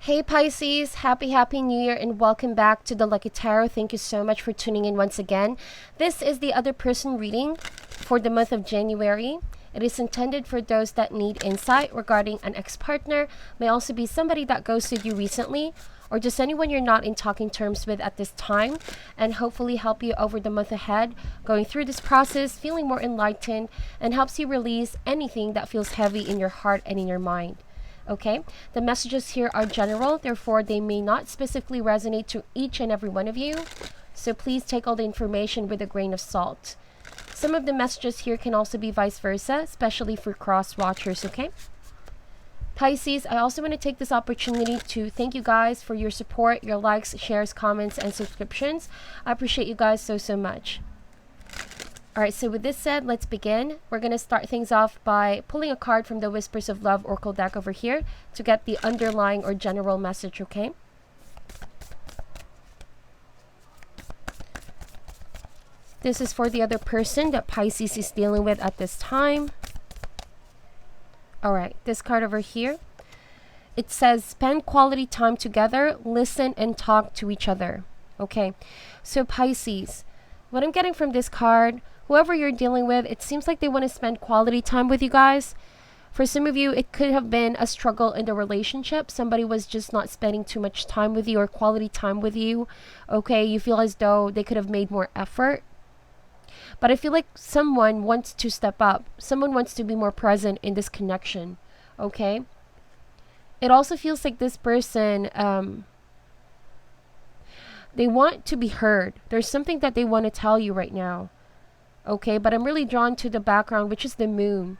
Hey Pisces, happy New Year and welcome back to the Lucky Tarot. Thank you so much for tuning in once again. This is the other person reading for the month of January. It is intended for those that need insight regarding an ex-partner, may also be somebody that ghosted you recently, or just anyone you're not in talking terms with at this time, and hopefully help you over the month ahead, going through this process, feeling more enlightened, and helps you release anything that feels heavy in your heart and in your mind. Okay, the messages here are general, therefore they may not specifically resonate to each and every one of you, so please take all the information with a grain of salt. Some of the messages here can also be vice versa, especially for cross watchers. Okay, Pisces, I also want to take this opportunity to thank you guys for your support, your likes, shares, comments, and subscriptions. I appreciate you guys so much. Alright, so with this said, let's begin. We're going to start things off by pulling a card from the Whispers of Love Oracle deck over here to get the underlying or general message, okay? This is for the other person that Pisces is dealing with at this time. Alright, this card over here. It says, spend quality time together, listen and talk to each other. Okay, so Pisces, what I'm getting from this card, whoever you're dealing with, it seems like they want to spend quality time with you guys. For some of you, it could have been a struggle in the relationship. Somebody was just not spending too much time with you or quality time with you. Okay, you feel as though they could have made more effort. But I feel like someone wants to step up. Someone wants to be more present in this connection. Okay? It also feels like this person, they want to be heard. There's something that they want to tell you right now. Okay, but I'm really drawn to the background, which is the moon.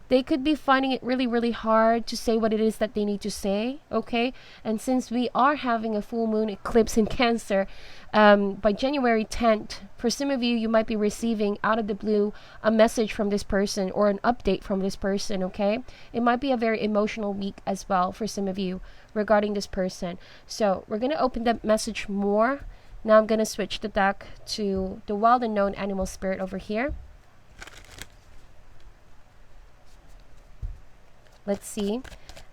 They could be finding it really hard to say what it is that they need to say. Okay, and since we are having a full moon eclipse in Cancer, by January 10th, for some of you, you might be receiving out of the blue a message from this person or an update from this person. Okay, it might be a very emotional week as well for some of you regarding this person. So we're going to open the message more. Now I'm going to switch the deck to the wild and known animal spirit over here. Let's see.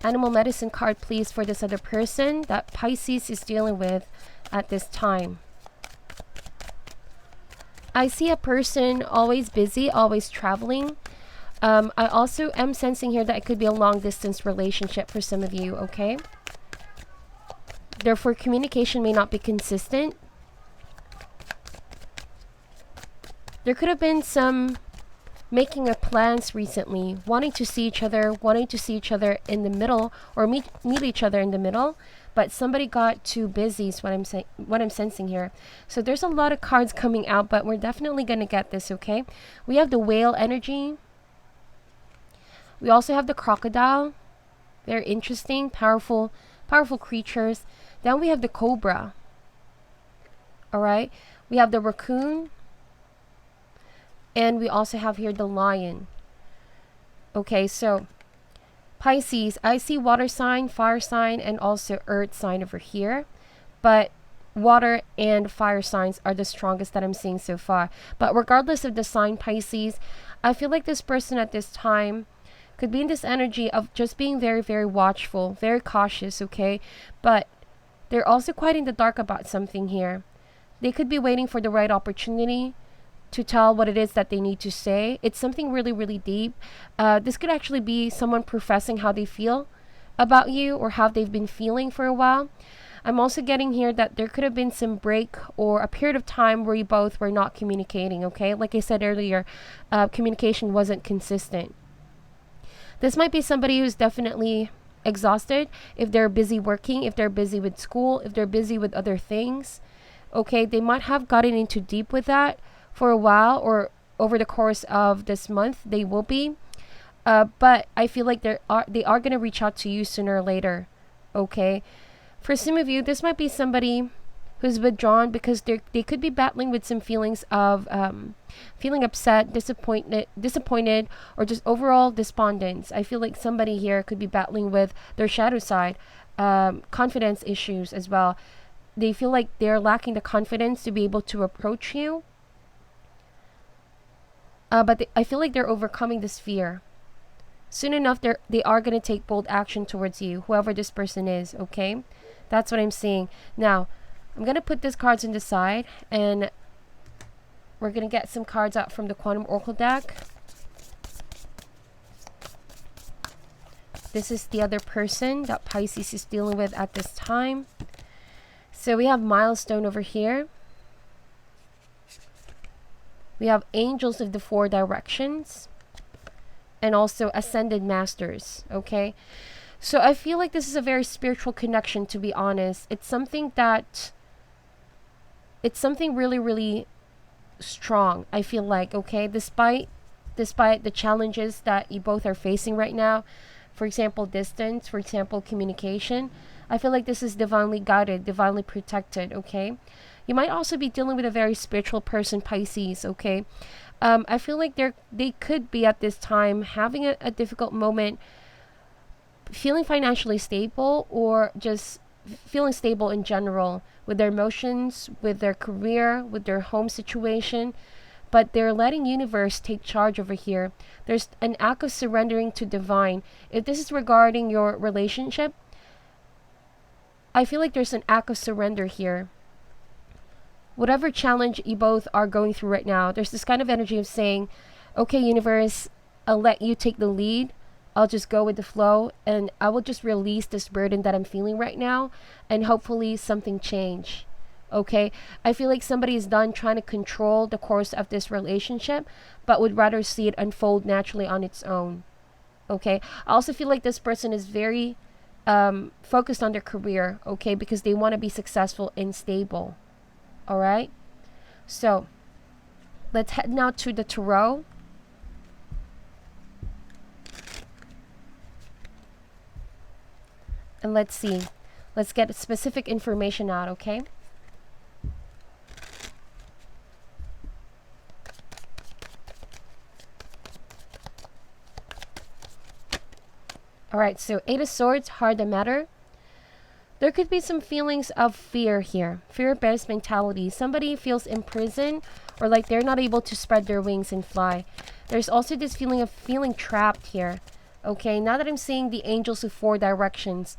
Animal medicine card, please, for this other person that Pisces is dealing with at this time. I see a person always busy, always traveling. I also am sensing here that it could be a long distance relationship for some of you, okay? Therefore, communication may not be consistent. There could have been some making of plans recently, wanting to see each other in the middle, or meet each other in the middle, but somebody got too busy is what I'm sensing here. So there's a lot of cards coming out, but we're definitely going to get this, okay? We have the whale energy. We also have the crocodile. Very interesting, powerful creatures. Then we have the cobra. All right? We have the raccoon. And we also have here the lion. Okay, so Pisces, I see water sign, fire sign, and also earth sign over here. But water and fire signs are the strongest that I'm seeing so far. But regardless of the sign, Pisces, I feel like this person at this time could be in this energy of just being very watchful, very cautious, okay? But they're also quite in the dark about something here. They could be waiting for the right opportunity to tell what it is that they need to say. It's something really deep. This could actually be someone professing how they feel about you or how they've been feeling for a while. I'm also getting here that there could have been some break or a period of time where you both were not communicating, okay? Like I said earlier, communication wasn't consistent. This might be somebody who's definitely exhausted, if they're busy working, if they're busy with school, if they're busy with other things. Okay, they might have gotten into deep with that for a while, or over the course of this month they will be, but I feel like they are going to reach out to you sooner or later. Okay, for some of you, this might be somebody who's withdrawn because they could be battling with some feelings of feeling upset, disappointed, or just overall despondence. I feel like somebody here could be battling with their shadow side, confidence issues as well. They feel like they're lacking the confidence to be able to approach you. But I feel like they're overcoming this fear. Soon enough, they are going to take bold action towards you, whoever this person is, okay? That's what I'm seeing. Now, I'm going to put these cards on the side, and we're going to get some cards out from the Quantum Oracle deck. This is the other person that Pisces is dealing with at this time. So we have Milestone over here. We have Angels of the Four Directions. And also Ascended Masters, okay? So I feel like this is a very spiritual connection, to be honest. It's something really, really strong, I feel like, okay? Despite the challenges that you both are facing right now, for example, distance, for example, communication, I feel like this is divinely guided, divinely protected, okay? You might also be dealing with a very spiritual person, Pisces, okay? I feel like they could be at this time having a difficult moment, feeling financially stable, or just feeling stable in general with their emotions, with their career, with their home situation. But they're letting universe take charge over here. There's an act of surrendering to divine. If this is regarding your relationship, I feel like there's an act of surrender here. Whatever challenge you both are going through right now, there's this kind of energy of saying, okay, universe, I'll let you take the lead. I'll just go with the flow, and I will just release this burden that I'm feeling right now, and hopefully something change. Okay? I feel like somebody is done trying to control the course of this relationship, but would rather see it unfold naturally on its own. Okay? I also feel like this person is very focused on their career, okay, because they want to be successful and stable. All right, so let's head now to the tarot. And let's see. Let's get specific information out, okay? All right, so Eight of Swords, Heart the Matter. There could be some feelings of fear here. Fear-based mentality. Somebody feels imprisoned, or like they're not able to spread their wings and fly. There's also this feeling of feeling trapped here. Okay, now that I'm seeing the Angels of Four Directions,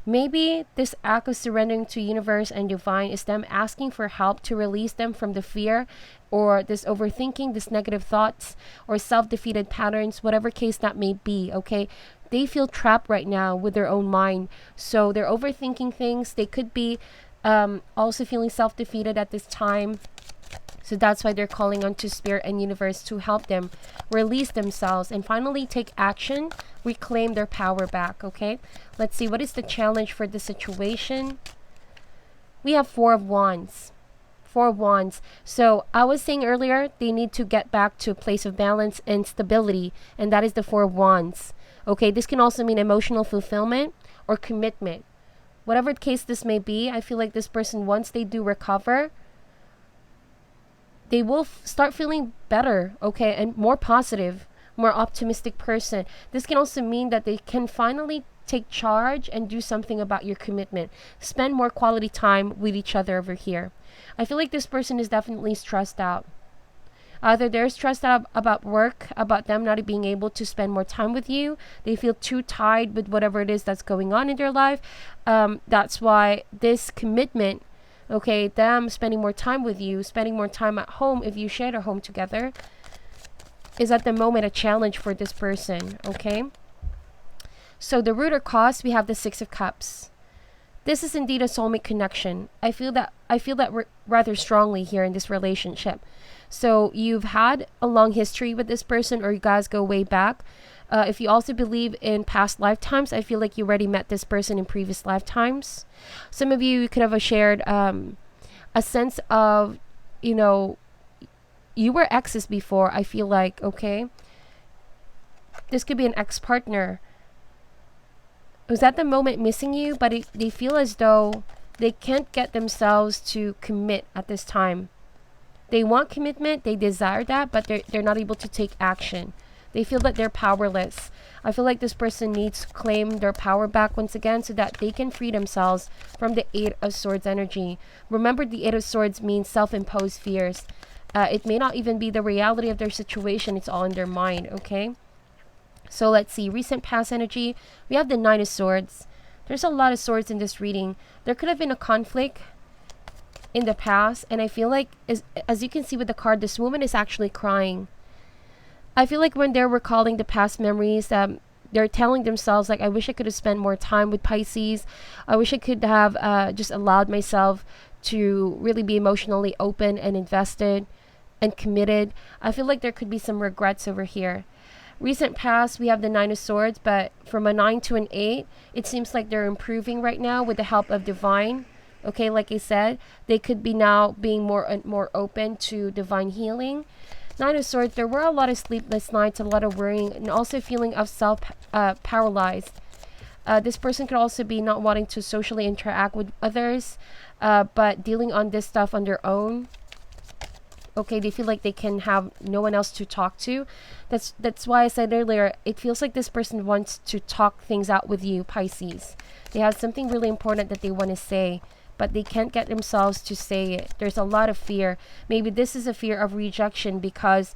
maybe this act of surrendering to universe and divine is them asking for help to release them from the fear, or this overthinking, this negative thoughts, or self-defeated patterns, whatever case that may be, okay? They feel trapped right now with their own mind. So they're overthinking things. They could be also feeling self-defeated at this time. So that's why they're calling on to Spirit and Universe to help them release themselves and finally take action, reclaim their power back, okay? Let's see, what is the challenge for the situation? We have Four of Wands. Four of Wands. So I was saying earlier, they need to get back to a place of balance and stability, and that is the Four of Wands. Okay, this can also mean emotional fulfillment or commitment. Whatever case this may be, I feel like this person, once they do recover, they will start feeling better, okay, and more positive, more optimistic person. This can also mean that they can finally take charge and do something about your commitment. Spend more quality time with each other over here. I feel like this person is definitely stressed out. Either they're stressed out about work, about them not being able to spend more time with you. They feel too tied with whatever it is that's going on in their life. That's why this commitment, okay, them spending more time with you, spending more time at home if you share a home together, is at the moment a challenge for this person, okay? So the root or cause, we have the Six of Cups. This is indeed a soulmate connection. I feel that rather strongly here in this relationship. So you've had a long history with this person, or you guys go way back. If you also believe in past lifetimes, I feel like you already met this person in previous lifetimes. Some of you could have shared a sense of, you know, you were exes before, I feel like, okay? This could be an ex-partner who's at the moment missing you, but they feel as though they can't get themselves to commit at this time. They want commitment, they desire that, but they're not able to take action. They feel that they're powerless. I feel like this person needs to claim their power back once again so that they can free themselves from the Eight of Swords energy. Remember, the Eight of Swords means self-imposed fears. It may not even be the reality of their situation. It's all in their mind, okay? So let's see, recent past energy. We have the Nine of Swords. There's a lot of swords in this reading. There could have been a conflict in the past, and I feel like, as you can see with the card, this woman is actually crying. I feel like when they're recalling the past memories, they're telling themselves, like, I wish I could have spent more time with Pisces. I wish I could have just allowed myself to really be emotionally open and invested and committed. I feel like there could be some regrets over here. Recent past, we have the Nine of Swords, but from a 9 to an 8, it seems like they're improving right now with the help of divine. Okay, like I said, they could be now being more open to divine healing. Nine of Swords, there were a lot of sleepless nights, a lot of worrying, and also feeling of paralyzed. This person could also be not wanting to socially interact with others, but dealing on this stuff on their own. Okay, they feel like they can have no one else to talk to. That's why I said earlier, it feels like this person wants to talk things out with you, Pisces. They have something really important that they want to say, but they can't get themselves to say it. There's a lot of fear. Maybe this is a fear of rejection because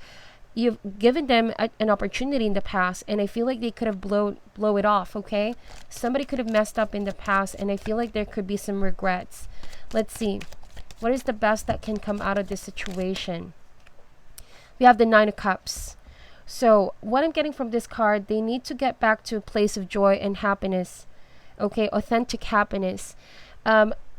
you've given them an opportunity in the past, and I feel like they could have blow it off, okay? Somebody could have messed up in the past, and I feel like there could be some regrets. Let's see. What is the best that can come out of this situation? We have the Nine of Cups. So what I'm getting from this card, they need to get back to a place of joy and happiness. Okay, authentic happiness.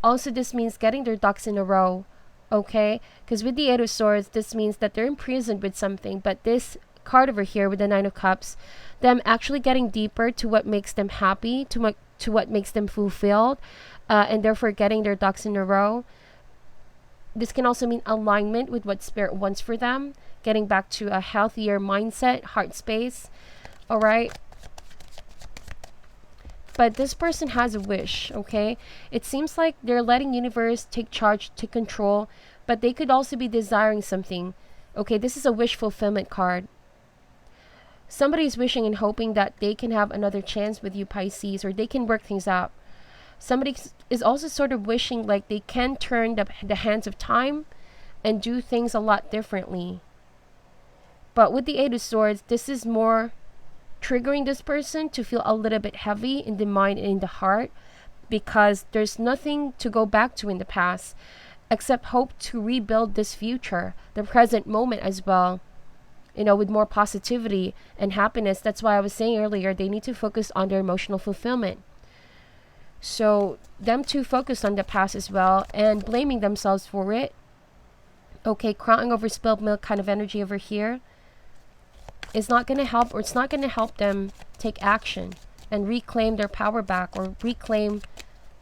Also, this means getting their ducks in a row. Okay, because with the Eight of Swords, this means that they're imprisoned with something. But this card over here with the Nine of Cups, them actually getting deeper to what makes them happy, to what makes them fulfilled, and therefore getting their ducks in a row. This can also mean alignment with what Spirit wants for them, getting back to a healthier mindset, heart space. All right. But this person has a wish, okay? It seems like they're letting universe take charge, take control, but they could also be desiring something. Okay, this is a wish fulfillment card. Somebody's wishing and hoping that they can have another chance with you, Pisces, or they can work things out. Somebody is also sort of wishing like they can turn the hands of time and do things a lot differently. But with the Eight of Swords, this is more triggering this person to feel a little bit heavy in the mind and in the heart, because there's nothing to go back to in the past except hope to rebuild this future, the present moment as well, with more positivity and happiness. That's why I was saying earlier, they need to focus on their emotional fulfillment. So them too focused on the past as well and blaming themselves for it. Okay, crying over spilled milk kind of energy over here is not going to help, or it's not going to help them take action and reclaim their power back, or reclaim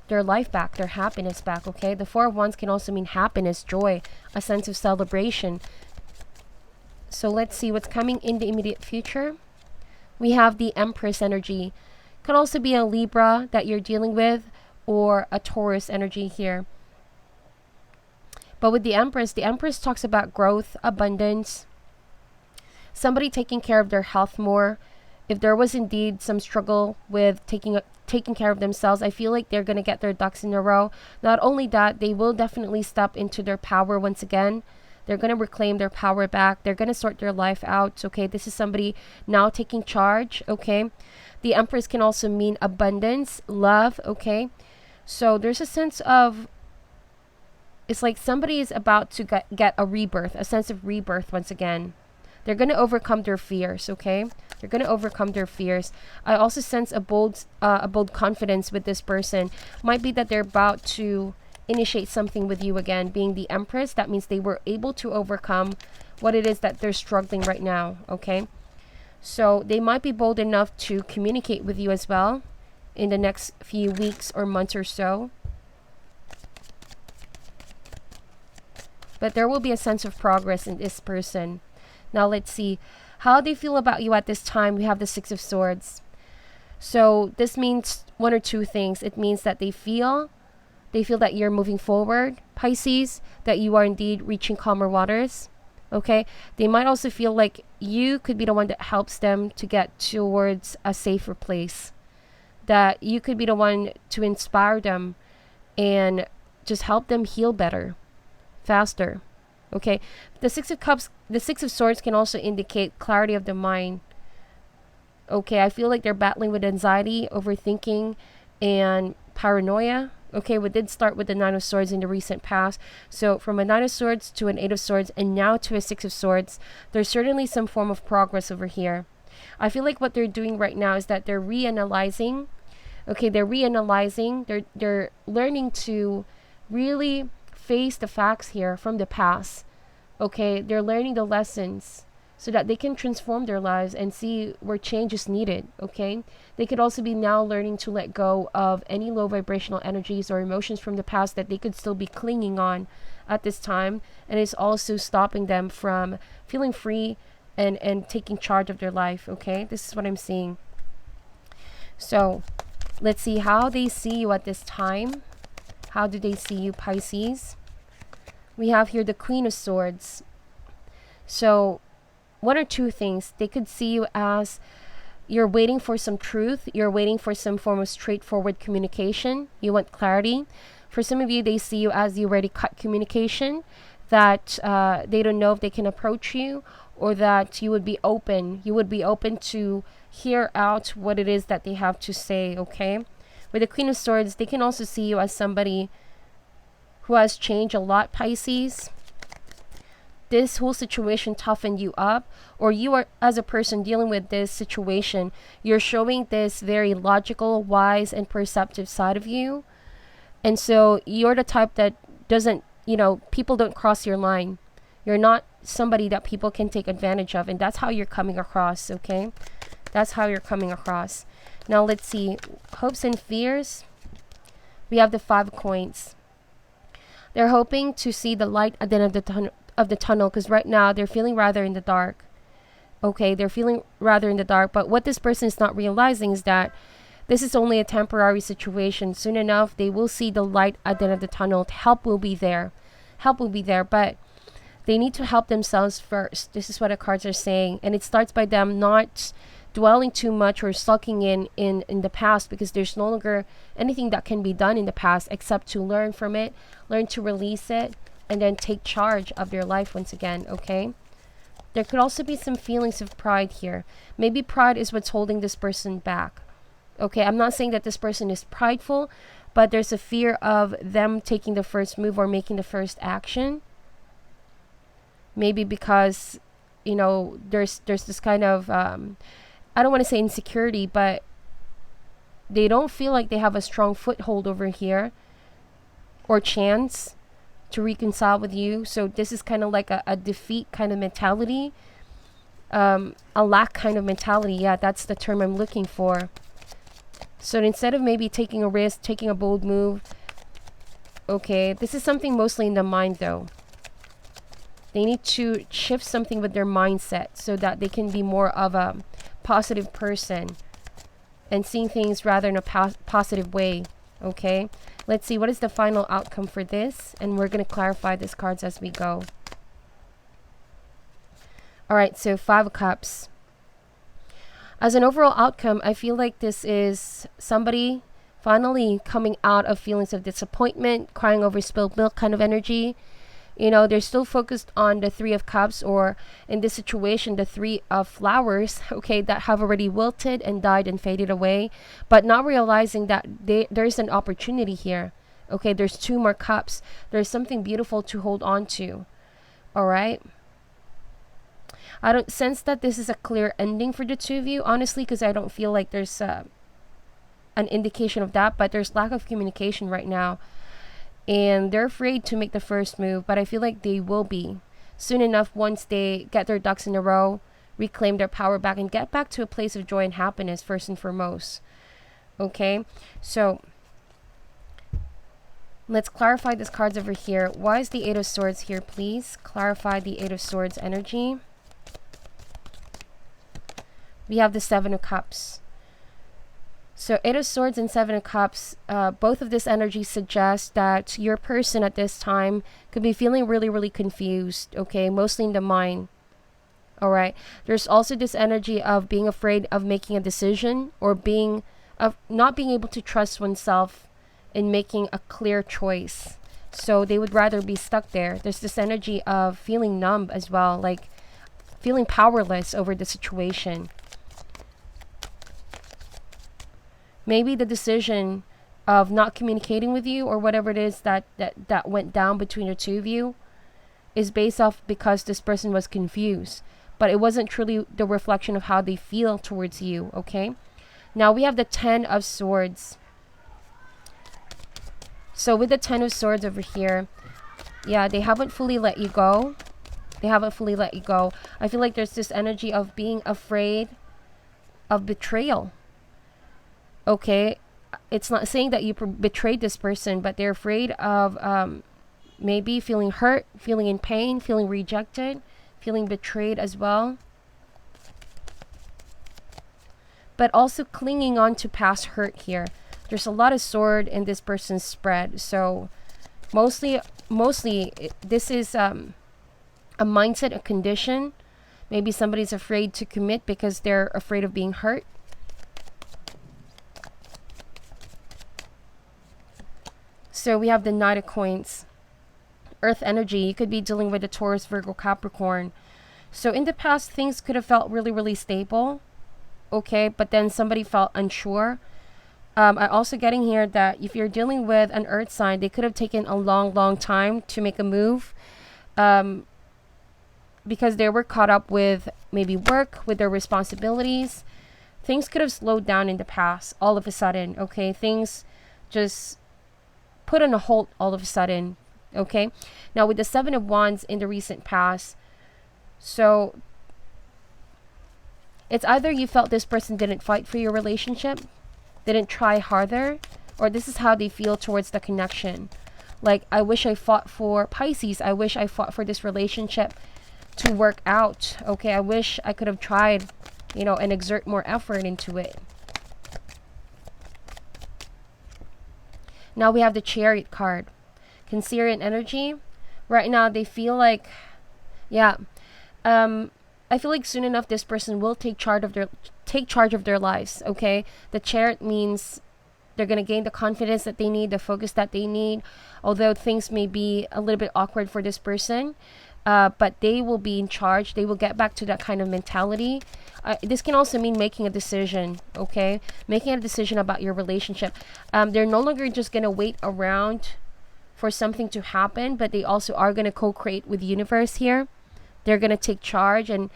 their life back, their happiness back, okay? The Four of Wands can also mean happiness, joy, a sense of celebration. So let's see what's coming in the immediate future. We have the Empress energy. Could also be a Libra that you're dealing with, or a Taurus energy here. But with the Empress talks about growth, abundance, somebody taking care of their health more. If there was indeed some struggle with taking care of themselves, I feel like they're going to get their ducks in a row. Not only that, they will definitely step into their power once again. They're going to reclaim their power back. They're going to sort their life out. Okay, this is somebody now taking charge. Okay, the Empress can also mean abundance, love. Okay, so there's a sense of, it's like somebody is about to get a rebirth, a sense of rebirth once again. They're going to overcome their fears, okay? They're going to overcome their fears. I also sense a bold confidence with this person. Might be that they're about to initiate something with you again. Being the Empress, that means they were able to overcome what it is that they're struggling right now, okay? So they might be bold enough to communicate with you as well in the next few weeks or months or so. But there will be a sense of progress in this person. Now let's see how they feel about you at this time. We have the Six of Swords. So this means one or two things. It means that they feel that you're moving forward, Pisces, that you are indeed reaching calmer waters. Okay, they might also feel like you could be the one that helps them to get towards a safer place, that you could be the one to inspire them and just help them heal better, faster. Okay, the Six of Cups, the Six of Swords can also indicate clarity of the mind. Okay, I feel like they're battling with anxiety, overthinking, and paranoia. Okay, we did start with the Nine of Swords in the recent past. So from a Nine of Swords to an Eight of Swords and now to a Six of Swords, there's certainly some form of progress over here. I feel like what they're doing right now is that they're reanalyzing. Okay, they're reanalyzing. They're learning to really face the facts here from the past. Okay, they're learning the lessons so that they can transform their lives and see where change is needed. Okay, they could also be now learning to let go of any low vibrational energies or emotions from the past that they could still be clinging on at this time, and it's also stopping them from feeling free and taking charge of their life. Okay, this is what I'm seeing. So let's see how they see you at this time. How do they see you, Pisces? We have here the Queen of Swords. So one or two things. They could see you as you're waiting for some truth. You're waiting for some form of straightforward communication. You want clarity. For some of you, they see you as you already cut communication, that they don't know if they can approach you, or that you would be open. You would be open to hear out what it is that they have to say, okay? With the Queen of Swords, they can also see you as somebody who has changed a lot, Pisces. This whole situation toughened you up, or you are, as a person dealing with this situation, you're showing this very logical, wise, and perceptive side of you. And so you're the type that doesn't, people don't cross your line. You're not somebody that people can take advantage of, and that's how you're coming across, okay? That's how you're coming across. Now let's see, hopes and fears. We have the Five of Coins. They're hoping to see the light at the end of the tunnel, because right now they're feeling rather in the dark. Okay, they're feeling rather in the dark, but what this person is not realizing is that this is only a temporary situation. Soon enough, they will see the light at the end of the tunnel. Help will be there. Help will be there, but they need to help themselves first. This is what the cards are saying, and it starts by them not dwelling too much or sulking in the past, because there's no longer anything that can be done in the past except to learn from it, learn to release it, and then take charge of their life once again, okay? There could also be some feelings of pride here. Maybe pride is what's holding this person back. Okay, I'm not saying that this person is prideful, but there's a fear of them taking the first move or making the first action. Maybe because, there's this kind of, I don't want to say insecurity, but they don't feel like they have a strong foothold over here or chance to reconcile with you. So this is kind of like a defeat kind of mentality, a lack kind of mentality. Yeah, that's the term I'm looking for. So instead of maybe taking a risk, taking a bold move, okay, this is something mostly in the mind though. They need to shift something with their mindset so that they can be more of a positive person and seeing things rather in a positive way. Okay, let's see what is the final outcome for this, and we're going to clarify these cards as we go. All right, so Five of Cups. As an overall outcome, I feel like this is somebody finally coming out of feelings of disappointment, crying over spilled milk kind of energy. They're still focused on the Three of Cups, or in this situation, the Three of Flowers, okay, that have already wilted and died and faded away, but not realizing that there's an opportunity here. Okay, there's two more cups. There's something beautiful to hold on to. All right. I don't sense that this is a clear ending for the two of you, honestly, because I don't feel like there's an indication of that, but there's lack of communication right now. And they're afraid to make the first move, but I feel like they will be soon enough once they get their ducks in a row, reclaim their power back, and get back to a place of joy and happiness first and foremost. Okay, so let's clarify these cards over here. Why is the Eight of Swords here, please? Clarify the Eight of Swords energy. We have the Seven of Cups. So Eight of Swords and Seven of Cups, both of this energy suggests that your person at this time could be feeling really, really confused, okay? Mostly in the mind, all right? There's also this energy of being afraid of making a decision, or of not being able to trust oneself in making a clear choice. So they would rather be stuck there. There's this energy of feeling numb as well, like feeling powerless over the situation. Maybe the decision of not communicating with you, or whatever it is that went down between the two of you, is based off because this person was confused, but it wasn't truly the reflection of how they feel towards you. Okay, now we have the 10 of Swords. So with the 10 of Swords over here, yeah, they haven't fully let you go. They haven't fully let you go. I feel like there's this energy of being afraid of betrayal. Okay, it's not saying that you betrayed this person, but they're afraid of maybe feeling hurt, feeling in pain, feeling rejected, feeling betrayed as well. But also clinging on to past hurt here. There's a lot of sword in this person's spread. So mostly this is a mindset, a condition. Maybe somebody's afraid to commit because they're afraid of being hurt. So we have the Knight of Coins. Earth energy. You could be dealing with the Taurus, Virgo, Capricorn. So in the past, things could have felt really, really stable. Okay, but then somebody felt unsure. I'm also getting here that if you're dealing with an earth sign, they could have taken a long time to make a move. Because they were caught up with maybe work, with their responsibilities. Things could have slowed down in the past all of a sudden. Okay, things just put on a halt all of a sudden. Okay, now with the 7 of Wands in the recent past, so it's either you felt this person didn't fight for your relationship, didn't try harder, or this is how they feel towards the connection. Like, I wish I fought for Pisces. I wish I fought for this relationship to work out. Okay, I wish I could have tried, and exert more effort into it. Now we have the Chariot card. Cancerian energy. Right now they feel like, yeah, I feel like soon enough this person will take charge of their lives. Okay, the Chariot means they're going to gain the confidence that they need, the focus that they need, although things may be a little bit awkward for this person, but they will be in charge. They will get back to that kind of mentality. This can also mean making a decision. Okay, making a decision about your relationship. They're no longer just going to wait around for something to happen, but they also are going to co-create with the universe here. They're going to take charge, and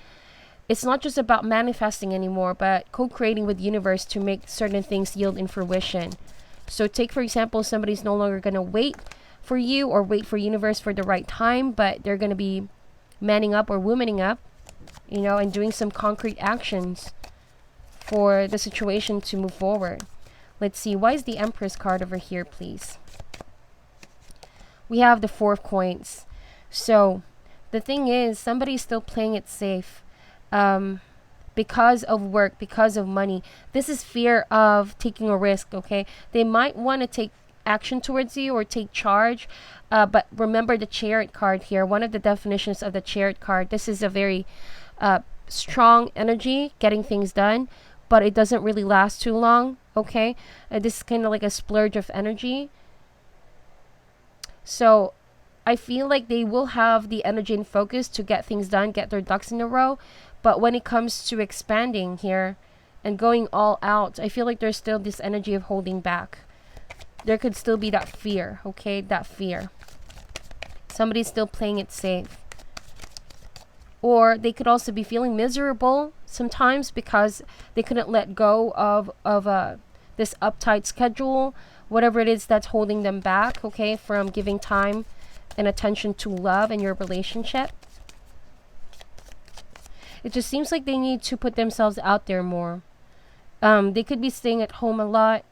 it's not just about manifesting anymore, but co-creating with the universe to make certain things yield in fruition. So take, for example, somebody's no longer going to wait for you or wait for universe for the right time, but they're going to be manning up or womaning up, and doing some concrete actions for the situation to move forward. Let's see, why is the Empress card over here, please? We have the 4 of Coins. So the thing is, somebody's still playing it safe because of work, because of money. This is fear of taking a risk. Okay, they might want to take action towards you or take charge, but remember the Chariot card here. One of the definitions of the Chariot card, this is a very strong energy, getting things done, but it doesn't really last too long. Okay, this is kind of like a splurge of energy. So I feel like they will have the energy and focus to get things done, get their ducks in a row. But when it comes to expanding here and going all out, I feel like there's still this energy of holding back. There could still be that fear, okay? That fear. Somebody's still playing it safe. Or they could also be feeling miserable sometimes because they couldn't let go of this uptight schedule, whatever it is that's holding them back, okay, from giving time and attention to love in your relationship. It just seems like they need to put themselves out there more. They could be staying at home a lot.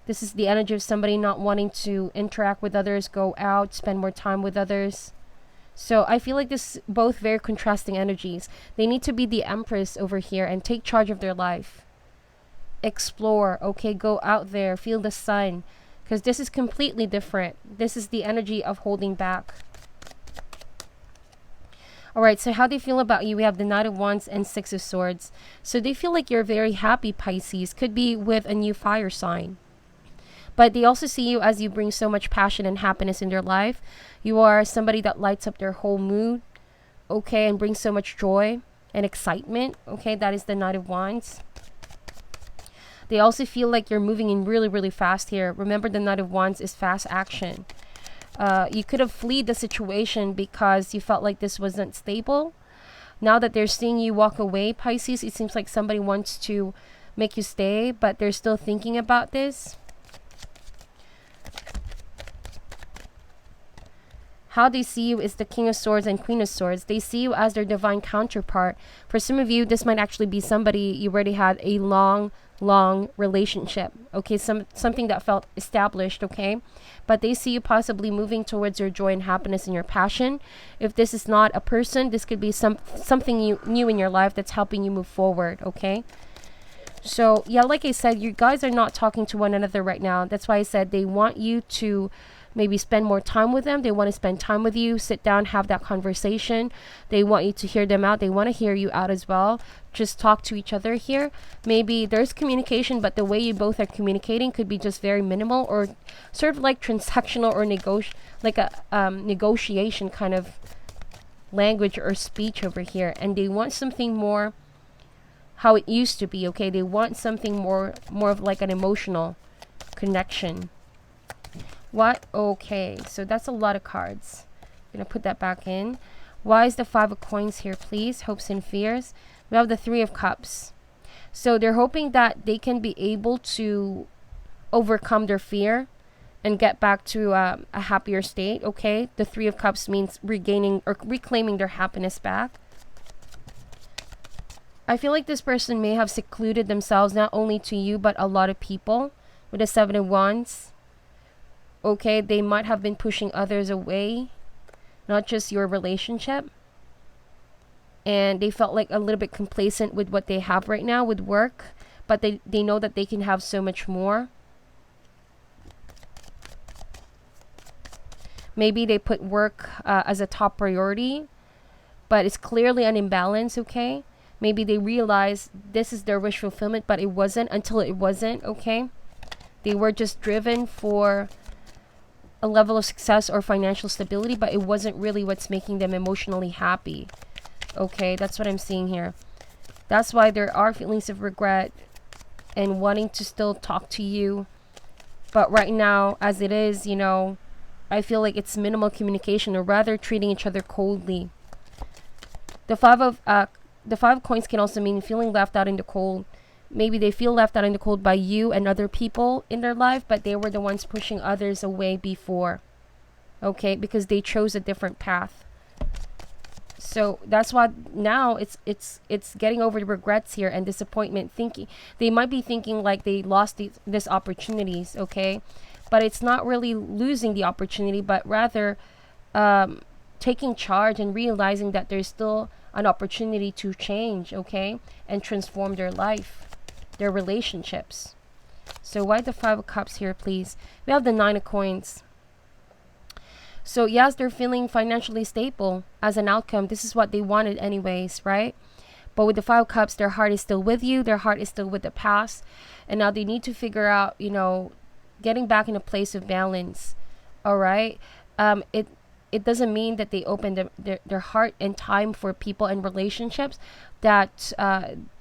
This is the energy of somebody not wanting to interact with others, go out, spend more time with others. So I feel like this is both very contrasting energies. They need to be the Empress over here and take charge of their life. Explore, okay, go out there, feel the sun. Because this is completely different. This is the energy of holding back. Alright, so how they feel about you? We have the Knight of Wands and 6 of Swords. So they feel like you're very happy, Pisces. Could be with a new fire sign. But they also see you as you bring so much passion and happiness in their life. You are somebody that lights up their whole mood. Okay, and brings so much joy and excitement. Okay, that is the Knight of Wands. They also feel like you're moving in really, really fast here. Remember, the Knight of Wands is fast action. You could have fled the situation because you felt like this wasn't stable. Now that they're seeing you walk away, Pisces, it seems like somebody wants to make you stay, but they're still thinking about this. How they see you is the King of Swords and Queen of Swords. They see you as their divine counterpart. For some of you, this might actually be somebody you already had a long relationship. Okay, something that felt established, okay? But they see you possibly moving towards your joy and happiness and your passion. If this is not a person, this could be something new in your life that's helping you move forward, okay? So, yeah, like I said, you guys are not talking to one another right now. That's why I said they want you to maybe spend more time with them. They want to spend time with you, sit down, have that conversation. They want you to hear them out. They want to hear you out as well. Just talk to each other here. Maybe there's communication, but the way you both are communicating could be just very minimal, or sort of like transactional, or negotiation kind of language or speech over here. And they want something more how it used to be, okay? They want something more of like an emotional connection. What? Okay, so that's a lot of cards. I'm gonna put that back in. Why is the 5 of Coins here, please? Hopes and fears. We have the 3 of Cups. So they're hoping that they can be able to overcome their fear and get back to a happier state, okay? The 3 of Cups means regaining or reclaiming their happiness back. I feel like this person may have secluded themselves not only to you, but a lot of people with the 7 of Wands. Okay, they might have been pushing others away, not just your relationship. And they felt like a little bit complacent with what they have right now with work, but they know that they can have so much more. Maybe they put work as a top priority, but it's clearly an imbalance, okay? Maybe they realized this is their wish fulfillment, but it wasn't until it wasn't, okay? They were just driven for a level of success or financial stability, but it wasn't really what's making them emotionally happy. Okay, that's what I'm seeing here. That's why there are feelings of regret and wanting to still talk to you. But right now, as it is, you know, I feel like it's minimal communication, or rather treating each other coldly. The 5 of Coins can also mean feeling left out in the cold. Maybe they feel left out in the cold by you and other people in their life, but they were the ones pushing others away before. Okay, because they chose a different path. So that's why now it's getting over the regrets here and disappointment. Thinking they might be thinking like they lost these opportunities. Okay, but it's not really losing the opportunity, but rather taking charge and realizing that there's still an opportunity to change. Okay, and transform their life, their relationships. So why the 5 of Cups here, please? We have the 9 of Coins. So yes, they're feeling financially stable as an outcome. This is what they wanted anyways, right? But with the 5 of Cups, their heart is still with you. Their heart is still with the past. And now they need to figure out, you know, getting back in a place of balance. All right? It doesn't mean that they open their heart and time for people and relationships, that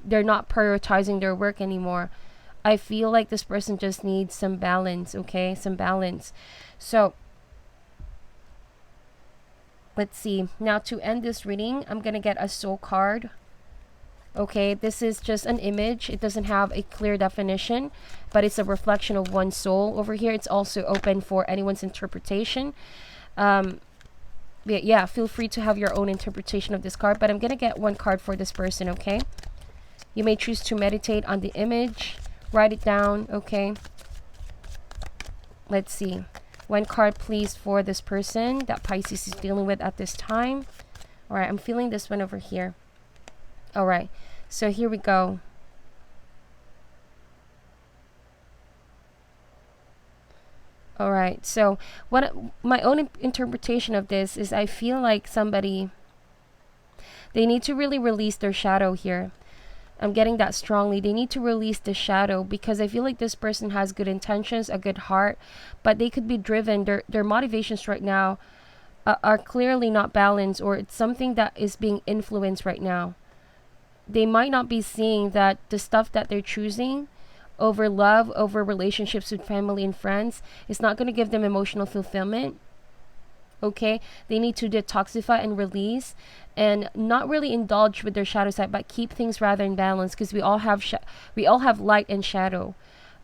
they're not prioritizing their work anymore. I feel like this person just needs some balance, okay? Some balance. So, let's see. Now, to end this reading, I'm going to get a soul card. Okay, this is just an image. It doesn't have a clear definition, but it's a reflection of one's soul over here. It's also open for anyone's interpretation. Yeah, feel free to have your own interpretation of this card, but I'm going to get one card for this person, okay? You may choose to meditate on the image, write it down, okay? Let's see. One card, please, for this person that Pisces is dealing with at this time. All right, I'm feeling this one over here. All right, so here we go. All right, so what my own interpretation of this is, I feel like somebody, they need to really release their shadow here. I'm getting that strongly. They need to release the shadow, because I feel like this person has good intentions, a good heart, but they could be driven. Their motivations right now are clearly not balanced, or it's something that is being influenced right now. They might not be seeing that the stuff that they're choosing over love, over relationships with family and friends, it's not going to give them emotional fulfillment. Okay, they need to detoxify and release, and not really indulge with their shadow side, but keep things rather in balance, because we all have light and shadow.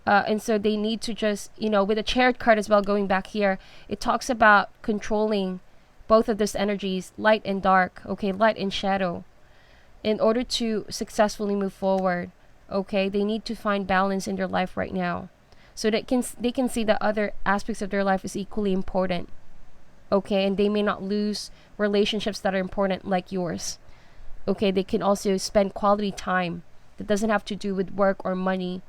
And so they need to just, with the Chariot card as well, going back here, it talks about controlling both of those energies, light and dark, okay, light and shadow, in order to successfully move forward. Okay, they need to find balance in their life right now, so that they can see that other aspects of their life is equally important. Okay, and they may not lose relationships that are important like yours. Okay, they can also spend quality time that doesn't have to do with work or money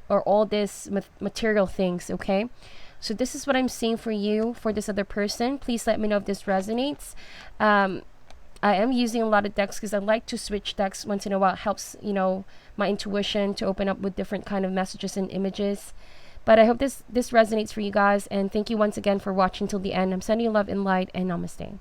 or all this material things. Okay, so this is what I'm seeing for you, for this other person. Please let me know if this resonates. I am using a lot of decks because I like to switch decks once in a while. It helps, my intuition to open up with different kind of messages and images. But I hope this resonates for you guys, and thank you once again for watching till the end. I'm sending you love and light, and namaste.